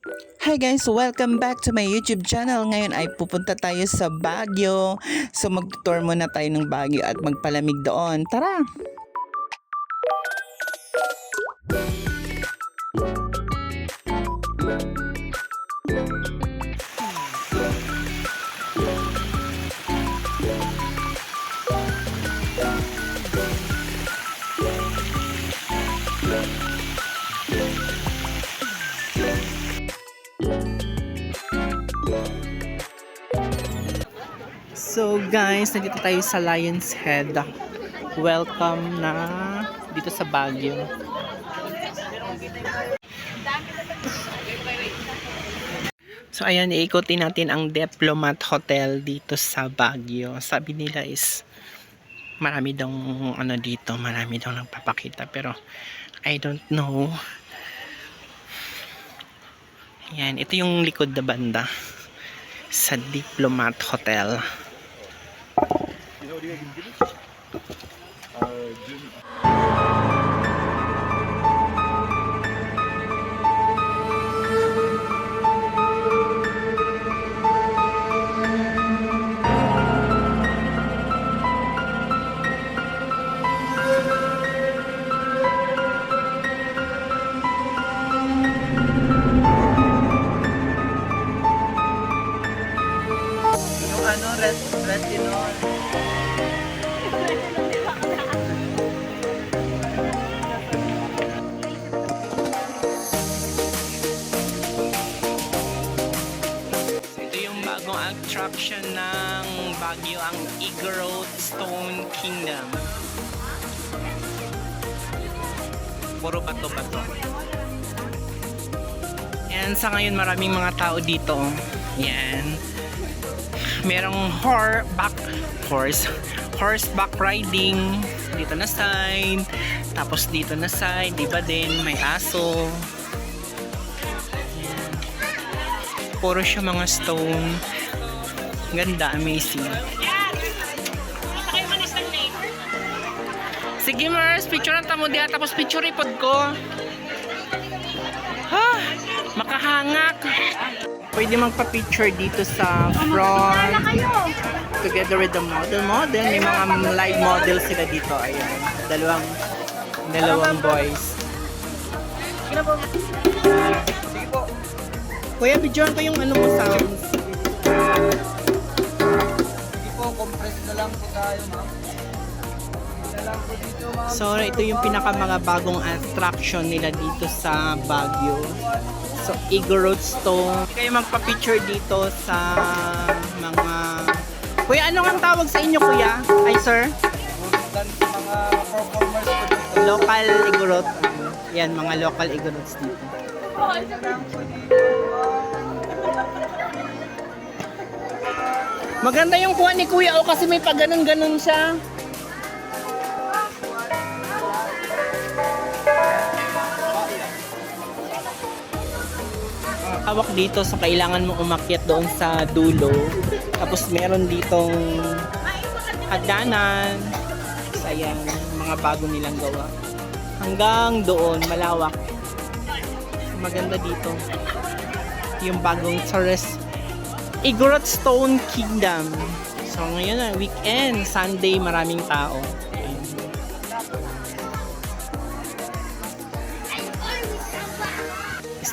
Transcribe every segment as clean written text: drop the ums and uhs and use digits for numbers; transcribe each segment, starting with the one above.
Hi guys! Welcome back to my YouTube channel. Ngayon ay pupunta tayo sa Baguio. So mag-tour muna tayo ng Baguio at magpalamig doon. Tara! So guys, nandito tayo sa Lion's Head. Welcome na dito sa Baguio. So ayan, iikutin natin ang Diplomat Hotel dito sa Baguio. Sabi nila is marami daw dito, marami daw nagpapakita pero I don't know. Ayan, ito yung likod na banda sa Diplomat Hotel. Retinol. Ito yung bagong attraction ng Baguio, ang Igorot Stone Kingdom. Puro bato-bato. Yan, sa ngayon maraming mga tao dito. Yan. Merong horseback riding dito na side, tapos dito na side, diba din may aso. Ayan. Puro siya mga stone, ganda, amazing. Sige Mars, picturean tamo diha, tapos picture ipod ko. Makahangak. Pwede magpa-picture dito sa front together with the model. May mga live model sila dito. Ayan, dalawang boys. Sige po. Kuya, videoan ko yung mo sounds. Sige po, compress na lang po tayo, ma'am. So, ito yung mga bagong attraction nila dito sa Baguio. So, Igorot Stone. Kayo magpa-picture dito sa mga... Kuya, ano ang tawag sa inyo, kuya? Ay, sir? Mga performers po dito. Local Igorot. Yan, mga local Igorots dito. Maganda yung kuha ni kuya kasi may pag-ganon-ganon siya. Hawak dito, so kailangan mo umakyat doon sa dulo. Tapos meron ditong hagdanan. So, ayan, mga bago nilang gawa. Hanggang doon, malawak. Maganda dito. Yung bagong tourist Igorot Stone Kingdom. So ngayon na, weekend, Sunday, maraming tao.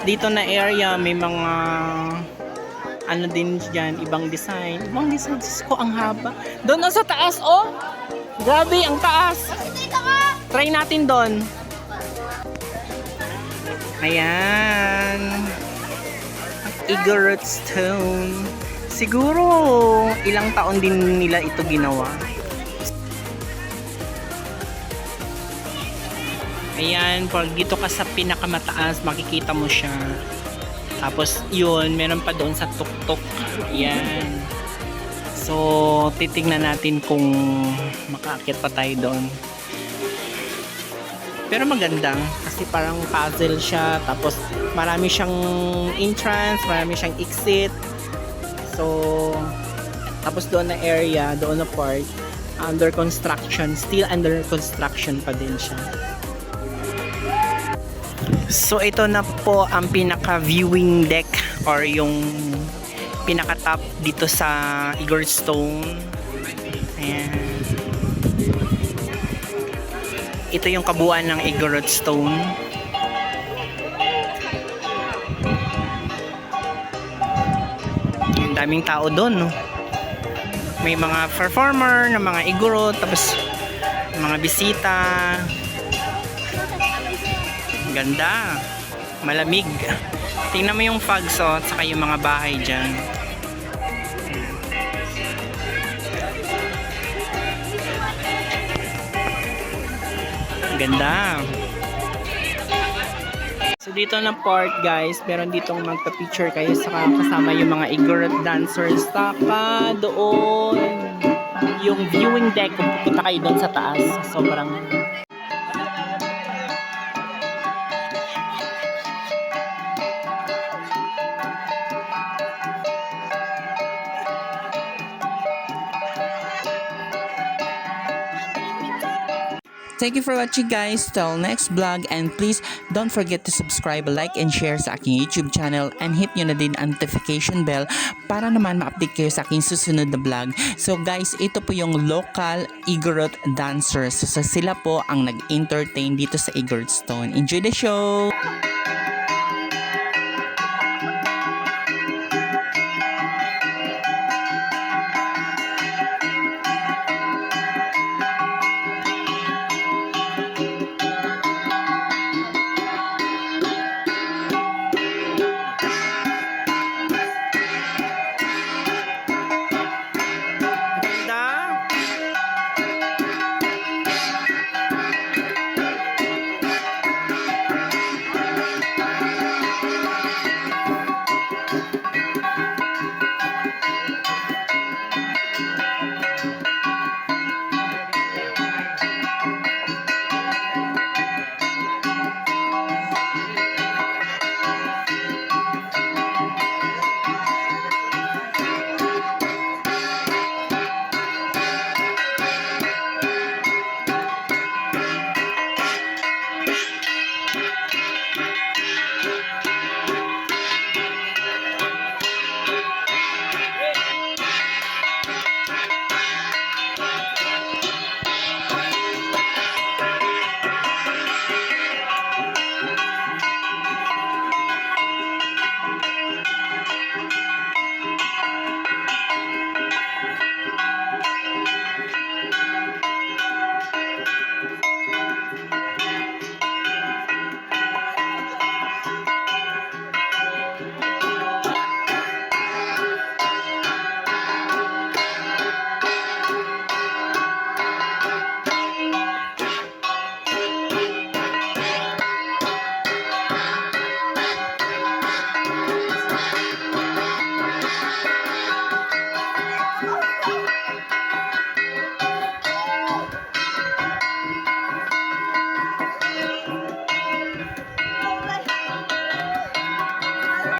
Dito na area may mga din dyan, ibang design ko, ang haba doon sa taas. Grabe ang taas. Try natin doon. Ayan, Igorot Stone. Siguro ilang taon din nila ito ginawa. Ayan, pag dito ka sa pinakamataas, makikita mo siya. Tapos yun, meron pa doon sa tuktok. Ayan. So, titignan natin kung makaakyat pa tayo doon. Pero maganda kasi parang puzzle siya. Tapos marami siyang entrance, marami siyang exit. So, tapos doon na area, doon na part, under construction. Still under construction pa din siya. So ito na po ang pinaka viewing deck or yung pinaka top dito sa Igorstone. Ayan. Ito yung kabuuan ng Igorstone. Ang daming tao doon, no? May mga performer ng mga Igorot, tapos mga bisita. Ganda. Malamig. Tingnan mo yung fogs, at saka yung mga bahay dyan. Ganda. So dito na part guys, meron ditong magpa-picture kayo saka kasama yung mga Igorot dancers. Saka doon yung viewing deck kung pupunta kayo doon sa taas. Sobrang Thank you for watching guys. Till next vlog, and please don't forget to subscribe, like, and share sa aking YouTube channel, and hit nyo na din ang notification bell para naman ma-update kayo sa aking susunod na vlog. So guys, ito po yung local Igorot dancers. So sila po ang nag-entertain dito sa Igorotstone. Enjoy the show!